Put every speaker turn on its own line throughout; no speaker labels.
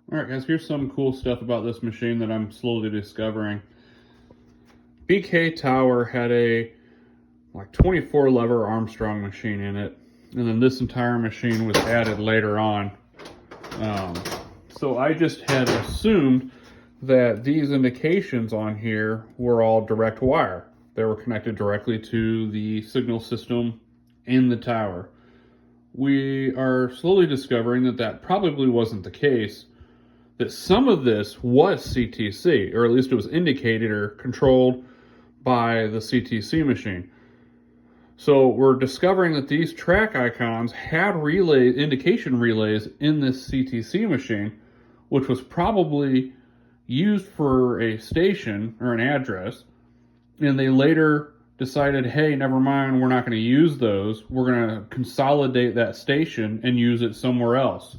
Alright guys, here's some cool stuff about this machine that I'm slowly discovering. BK Tower had a 24 lever Armstrong machine in it, and then this entire machine was added later on. So I just had assumed that these indications on here were all direct wire. They were connected directly to the signal system in the tower. We are slowly discovering that that probably wasn't the case, that some of this was CTC, or at least it was indicated or controlled by the CTC machine. So we're discovering that these track icons had indication relays in this CTC machine, which was probably used for a station or an address, and they later decided, hey, never mind, we're not going to use those. We're going to consolidate that station and use it somewhere else.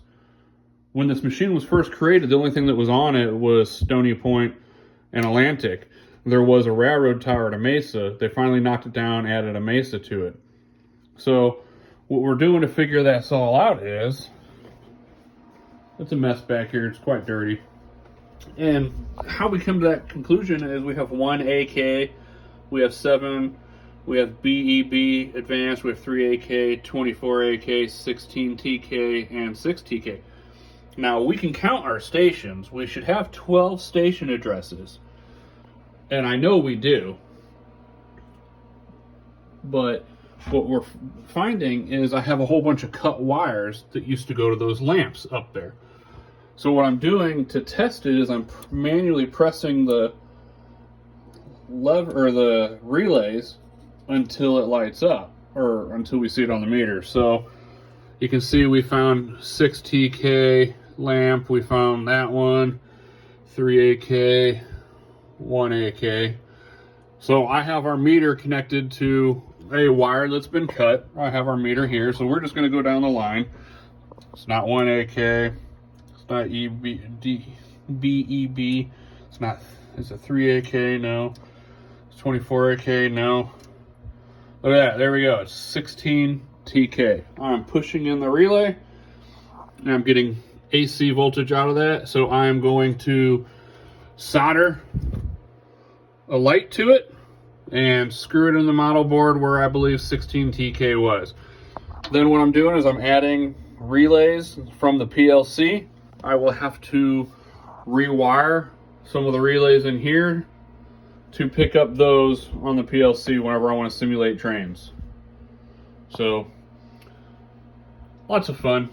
When this machine was first created, the only thing that was on it was Stony Point and Atlantic. There was a railroad tower at a Mesa. They finally knocked it down, added a Mesa to it. So what we're doing to figure that all out is, it's a mess back here, it's quite dirty. And how we come to that conclusion is we have 1 AK, we have 7, we have BEB advanced, we have 3 AK, 24 AK, 16 TK, and 6 TK. Now we can count our stations. We should have 12 station addresses. And I know we do. But what we're finding is I have a whole bunch of cut wires that used to go to those lamps up there. So what I'm doing to test it is I'm manually pressing the lever or the relays until it lights up, or until we see it on the meter. So you can see we found 6 TK lamp, we found that one, 3 AK, 1 AK. So I have our meter connected to a wire that's been cut. I have our meter here, so we're just going to go down the line. It's not 1 AK, it's not BEB, it's not, it's a 3 AK, no. It's 24 AK, no. Look at that, there we go, it's 16 TK. I'm pushing in the relay, and I'm getting AC voltage out of that, so I'm going to solder a light to it and screw it in the model board where I believe 16 TK was. Then what I'm doing is I'm adding relays from the PLC. I will have to rewire some of the relays in here to pick up those on the PLC whenever I want to simulate trains. So lots of fun.